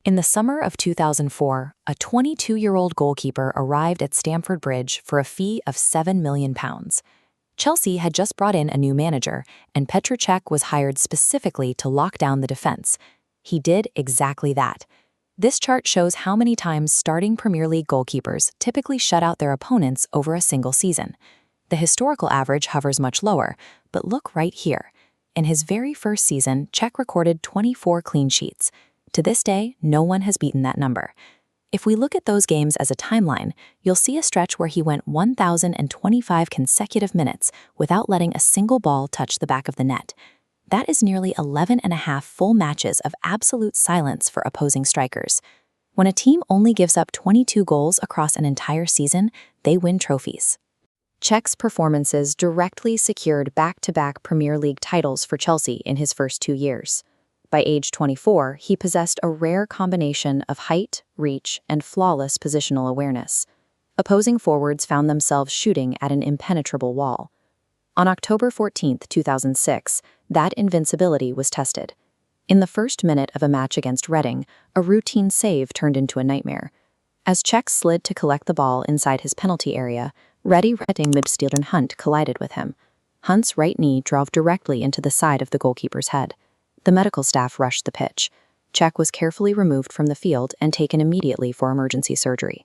In the summer of 2004, a 22-year-old goalkeeper arrived at Stamford Bridge for a fee of £7 million. Chelsea had just brought in a new manager, and Petr Čech was hired specifically to lock down the defense. He did exactly that. This chart shows how many times starting Premier League goalkeepers typically shut out their opponents over a single season. The historical average hovers much lower, but look right here. In his very first season, Čech recorded 24 clean sheets. To this day, no one has beaten that number. If we look at those games as a timeline, you'll see a stretch where he went 1,025 consecutive minutes without letting a single ball touch the back of the net. That is nearly 11.5 full matches of absolute silence for opposing strikers. When a team only gives up 22 goals across an entire season, they win trophies. Czech's performances directly secured back-to-back Premier League titles for Chelsea in his first 2 years. By age 24, he possessed a rare combination of height, reach, and flawless positional awareness. Opposing forwards found themselves shooting at an impenetrable wall. On October 14, 2006, that invincibility was tested. In the first minute of a match against Reading, a routine save turned into a nightmare. As Čech slid to collect the ball inside his penalty area, Reading midfielder Hunt collided with him. Hunt's right knee drove directly into the side of the goalkeeper's head. The medical staff rushed the pitch. Čech was carefully removed from the field and taken immediately for emergency surgery.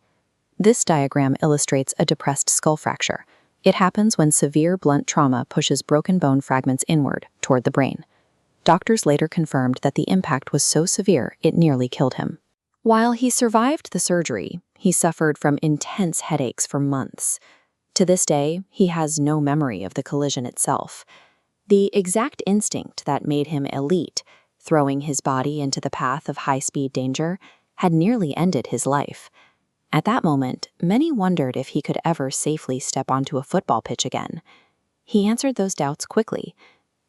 This diagram illustrates a depressed skull fracture. It happens when severe blunt trauma pushes broken bone fragments inward, toward the brain. Doctors later confirmed that the impact was so severe it nearly killed him. While he survived the surgery, he suffered from intense headaches for months. To this day, he has no memory of the collision itself. The exact instinct that made him elite, throwing his body into the path of high-speed danger, had nearly ended his life. At that moment, many wondered if he could ever safely step onto a football pitch again. He answered those doubts quickly.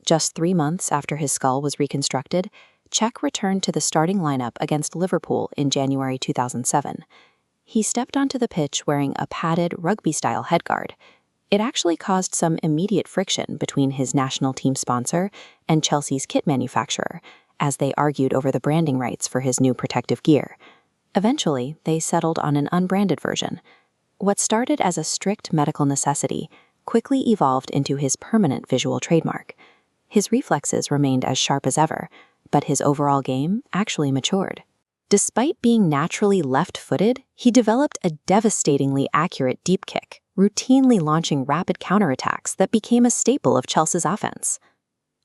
Just 3 months after his skull was reconstructed, Čech returned to the starting lineup against Liverpool in January 2007. He stepped onto the pitch wearing a padded rugby-style headguard. It actually caused some immediate friction between his national team sponsor and Chelsea's kit manufacturer, as they argued over the branding rights for his new protective gear. Eventually, they settled on an unbranded version. What started as a strict medical necessity quickly evolved into his permanent visual trademark. His reflexes remained as sharp as ever, but his overall game actually matured. Despite being naturally left-footed, he developed a devastatingly accurate deep kick, routinely launching rapid counterattacks that became a staple of Chelsea's offense.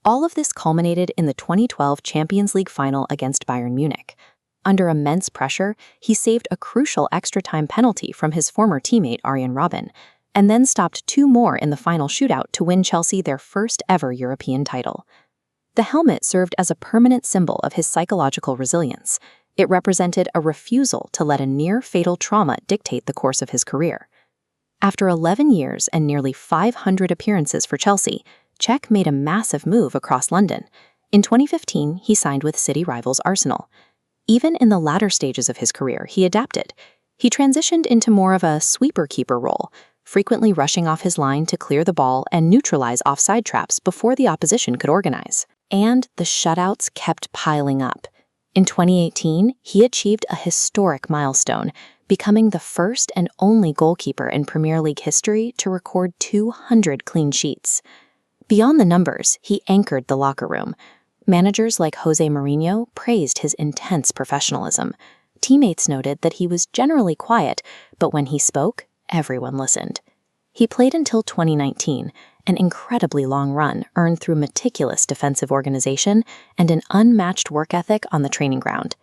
All of this culminated in the 2012 Champions League Final against Bayern Munich. Under immense pressure, he saved a crucial extra-time penalty from his former teammate Arjen Robben, and then stopped 2 more in the final shootout to win Chelsea their first-ever European title. The helmet served as a permanent symbol of his psychological resilience. It represented a refusal to let a near-fatal trauma dictate the course of his career. After 11 years and nearly 500 appearances for Chelsea, Čech made a massive move across London. In 2015, he signed with city rivals Arsenal. Even in the latter stages of his career, he adapted. He transitioned into more of a sweeper-keeper role, frequently rushing off his line to clear the ball and neutralize offside traps before the opposition could organize. And the shutouts kept piling up. In 2018, he achieved a historic milestone, becoming the first and only goalkeeper in Premier League history to record 200 clean sheets. Beyond the numbers, he anchored the locker room. Managers like Jose Mourinho praised his intense professionalism. Teammates noted that he was generally quiet, but when he spoke, everyone listened. He played until 2019, an incredibly long run earned through meticulous defensive organization and an unmatched work ethic on the training ground.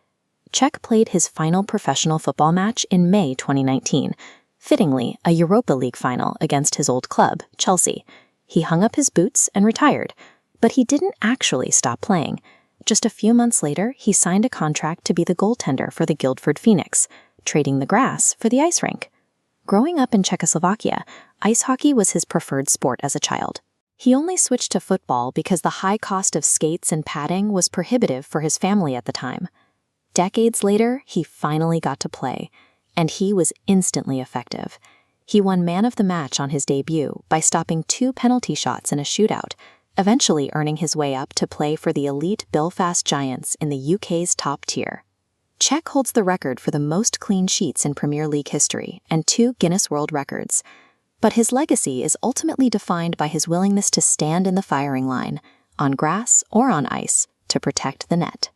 Čech played his final professional football match in May 2019, fittingly a Europa League final against his old club, Chelsea. He hung up his boots and retired, but he didn't actually stop playing. Just a few months later, he signed a contract to be the goaltender for the Guildford Phoenix, trading the grass for the ice rink. Growing up in Czechoslovakia, ice hockey was his preferred sport as a child. He only switched to football because the high cost of skates and padding was prohibitive for his family at the time. Decades later, he finally got to play, and he was instantly effective. He won Man of the Match on his debut by stopping 2 penalty shots in a shootout, eventually earning his way up to play for the elite Belfast Giants in the UK's top tier. Czech holds the record for the most clean sheets in Premier League history and 2 Guinness World Records. But his legacy is ultimately defined by his willingness to stand in the firing line, on grass or on ice, to protect the net.